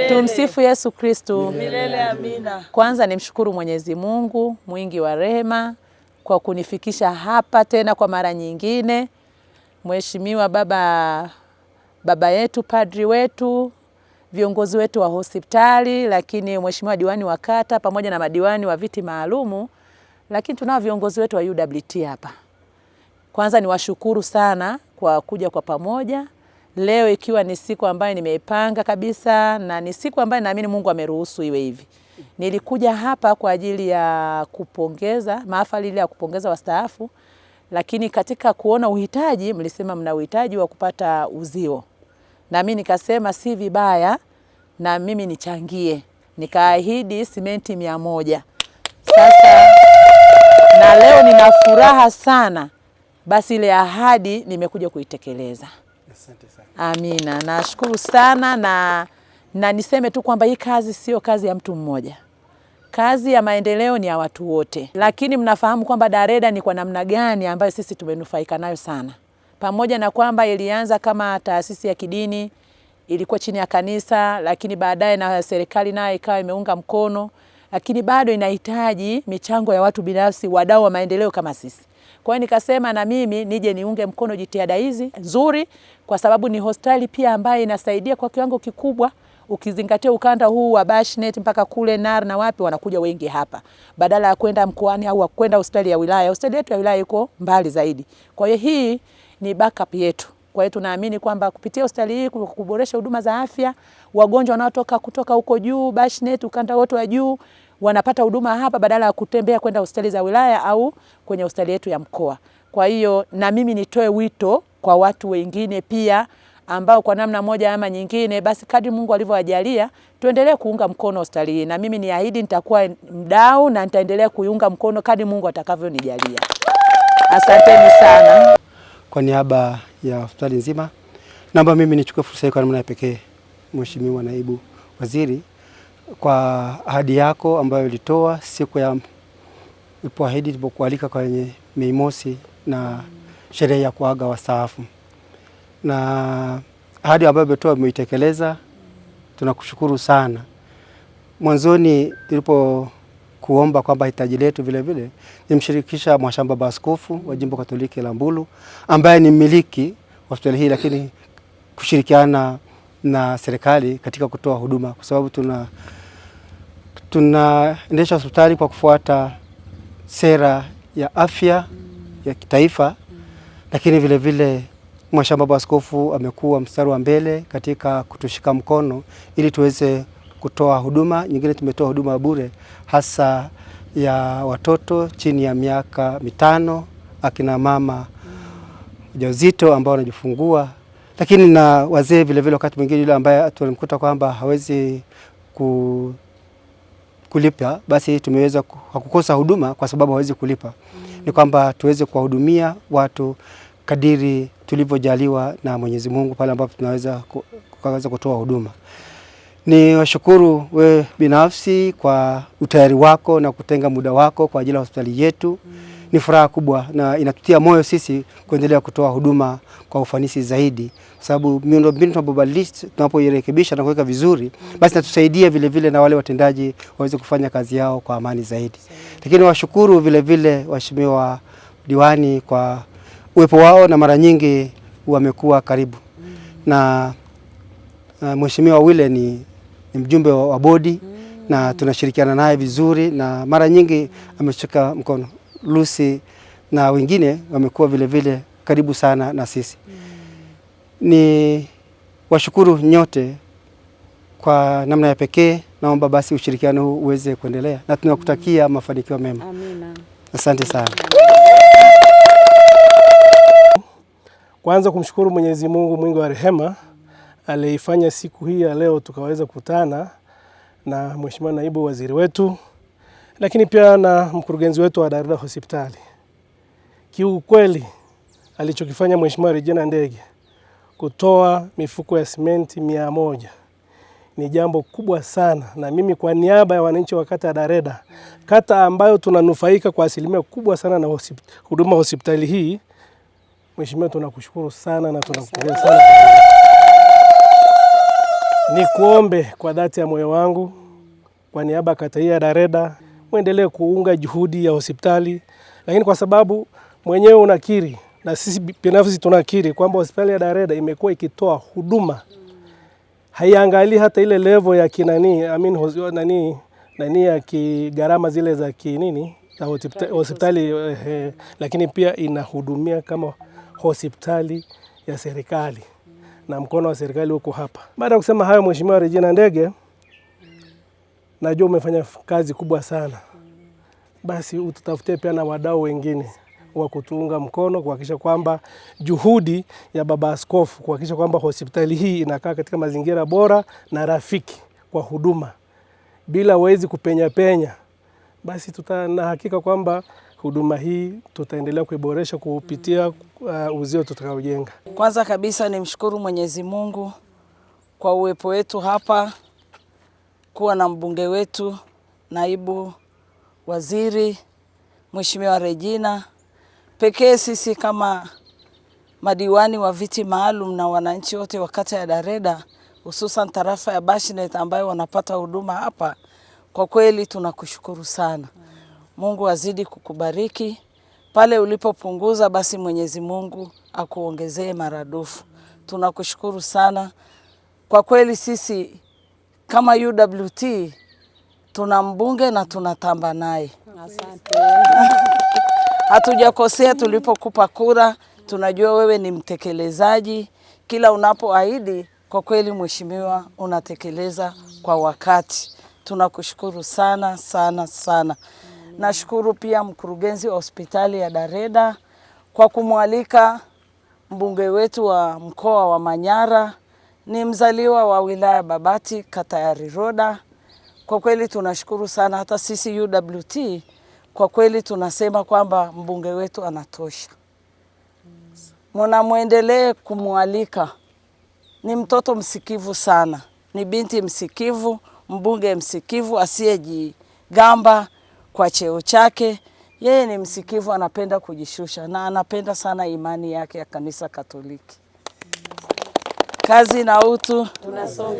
Tumsifu Yesu Kristo. Milele amina. Kwanza nimshukuru Mwenyezi Mungu mwingi wa rehema kwa kunifikisha hapa tena kwa mara nyingine. Mheshimiwa baba yetu, padri wetu, viongozi wetu wa hospitali, lakini mheshimiwa diwani wa kata pamoja na madiwani wa viti maalumu, lakini tunao viongozi wetu wa UWT hapa. Kwanza niwashukuru sana kwa kuja kwa pamoja. Leo ikiwa ni siku ambayo nimeipanga kabisa na ni siku ambayo naamini Mungu ameruhusu iwe hivi. Nilikuja hapa kwa ajili ya kupongeza mahafali ile ya kupongeza wastaafu, lakini katika kuona uhitaji mlisema mna uhitaji wa kupata uzio. Na mimi nikasema si vibaya na mimi nichangie. Nikaahidi simenti 100. Sasa na leo nina furaha sana. Basi ile ahadi nimekuja kuitekeleza. Asante sana. Amina. Nashukuru sana na niseme tu kwamba hii kazi sio kazi ya mtu mmoja. Kazi ya maendeleo ni ya watu wote. Lakini mnafahamu kwamba Dareda ni kwa namna gani ambayo sisi tumenufaika nayo sana. Pamoja na kwamba ilianza kama taasisi ya kidini, ilikuwa chini ya kanisa, lakini baadaye na serikali nayo ikawa imeunga mkono, lakini bado inahitaji michango ya watu binafsi, wadau wa maendeleo kama sisi. Kwa hiyo nikasema na mimi nije niunge mkono jitihada hizi nzuri, kwa sababu ni hospitali pia ambayo inasaidia kwa kiwango kikubwa. Ukizingatia ukanda huu wa Bashnet mpaka kule Nar na wapi wanakuja wengi hapa, badala ya kwenda mkoani au kwenda hospitali ya wilaya. Hospitali yetu ya wilaya iko mbali zaidi. Kwa hiyo hii ni backup yetu. Kwa hiyo tunaamini kwamba kupitia hospitali hii kuboresha huduma za afya, wagonjwa wanaotoka kutoka huko juu Bashnet, ukanda wote wa juu, wanapata huduma hapa badala ya kutembea kwenda hospitali za wilaya au kwenye hospitali yetu ya mkoa. Kwa hiyo na mimi nitoe wito kwa watu wengine pia ambao kwa namna moja ama nyingine, basi kadri Mungu alivyowajalia tuendelee kuunga mkono hospitali hii. Na mimi niahidi nitakuwa mdau na nitaendelea kuiunga mkono kadri Mungu atakavyonijalia. Asanteni sana. Kwa niaba ya hospitali nzima, naomba mimi nichukue fursa hii kwa namna ya pekee, Mheshimiwa Naibu Waziri, kwa ahadi yako ambayo ulitoa siku ya ulipoahidi tulipokualika kwenye Mei Mosi na sherehe ya kuaga wastaafu. Na ahadi ambayo umetoa umeitekeleza, tunakushukuru sana. Mwanzoni tulipokuomba kwamba hitaji letu vile vile nimshirikisha Mhashamu Baba Askofu wa Jimbo Katoliki la Mbulu ambaye ni mmiliki wa hospitali hii, lakini kushirikiana na serikali katika kutoa huduma, kwa sababu tunaendesha hospitali kwa kufuata sera ya afya ya kitaifa, lakini vile vile Mhashamu Baba Askofu amekuwa mstari wa mbele katika kutushika mkono ili tuweze kutoa huduma. Nyingine tumetoa huduma bure hasa ya watoto chini ya miaka 5, akina mama wajawazito ambao wanajifungua, lakini na wazee vile vile. Wakati mwingine yule ambaye tulimkuta kwamba hawezi kulipa, basi tumeweza kukosa huduma kwa sababu hawezi kulipa. Ni kwamba tuweze kuwahudumia watu kadiri tulivyojaliwa na Mwenyezi Mungu pale ambapo tunaweza kutoa huduma. Ni washukuru we binafsi kwa utayari wako na kutenga muda wako kwa ajili ya hospitali yetu. Ni furaha kubwa na inatutia moyo sisi kuendelea kutoa huduma kwa ufanisi zaidi, sababu miundombinu tunapobadilisha, tunapoirekebisha na kuweka vizuri, basi natusaidia vile vile na wale watendaji waweze kufanya kazi yao kwa amani zaidi. Lakini washukuru vile vile waheshimiwa diwani kwa uwepo wao, na mara nyingi wamekuwa karibu. Na Mheshimiwa Wile ni mjumbe wa bodi na tunashirikiana naye vizuri, na mara nyingi ameshika mkono. Lucy na wengine wamekuwa vile vile karibu sana na sisi. Ni washukuru nyote kwa namna ya pekee. Naomba basi ushirikiano huu uweze kuendelea na tunakutakia mafanikio mema. Amina. Asante sana. Kwanza kumshukuru Mwenyezi Mungu mwingi wa rehema aliyefanya siku hii ya leo tukaweza kukutana na Mheshimiwa Naibu Waziri wetu, lakini pia na mkurugenzi wetu wa Dareda Hospitali. Kiukweli alichokifanya Mheshimiwa Regina Ndege kutoa mifuko ya simenti 100 ni jambo kubwa sana, na mimi kwa niaba ya wananchi wa kata ya Dareda, kata ambayo tunanufaika kwa asilimia kubwa sana na huduma hospitali hii, Mheshimiwa tunakushukuru sana na tunakupongeza sana. Ni kuombe kwa dhati ya moyo wangu kwa niaba ya kata hii ya Dareda muendelee kuunga juhudi ya hospitali, lakini kwa sababu mwenyewe unakiri na sisi binafsi tunakiri kwamba hospitali ya Dareda imekuwa ikitoa huduma, haiangalii hata ile level ya kinani ya gharama zile za kinini za hospitali, lakini pia inahudumia kama hospitali ya serikali na mkono wa serikali huko hapa. Baada ya kusema hayo, Mheshimiwa Regina Ndege, najua umefanya kazi kubwa sana. Basi ututafutie pia na wadau wengine wa kutuunga mkono kuhakikisha kwamba juhudi ya baba askofu kuhakikisha kwamba hospitali hii inakaa katika mazingira bora na rafiki kwa huduma bila wezi kupenya. Basi na hakika kwamba huduma hii tutaendelea kuiboresha kupitia uzio tutakaojenga. Kwanza kabisa nimshukuru Mwenyezi Mungu kwa uwepo wetu hapa, kuwa na mbunge wetu, naibu waziri, Mheshimiwa Regina. Pekee sisi kama madiwani wa viti maalum na wananchi wote wa kata ya Dareda, hususan tarafa ya Bashinet ambayo wanapata huduma hapa, kwa kweli tunakushukuru sana. Mungu azidi kukubariki. Pale ulipopunguza basi Mwenyezi Mungu akuongezee maradufu. Tunakushukuru sana. Kwa kweli sisi kama UWT tuna mbunge na tunatamba naye. Asante. Hatujakosea tulipokupa kura. Tunajua wewe ni mtekelezaji. Kila unapoahidi kwa kweli mheshimiwa unatekeleza kwa wakati. Tunakushukuru sana sana sana. Nashukuru pia mkurugenzi wa hospitali ya Dareda kwa kumwalika mbunge wetu wa mkoa wa Manyara, ni mzaliwa wa wilaya Babati, kata ya Riroda. Kwa kweli tunashukuru sana, hata sisi UWT kwa kweli tunasema kwamba mbunge wetu anatosha. Muendelee kumwalika. Ni mtoto msikivu sana, ni binti msikivu, mbunge msikivu asiyejigamba kwa cheo chake. Yeye ni msikivu, anapenda kujishusha na anapenda sana imani yake ya kanisa Katoliki. Kazi na utu, tunasonga.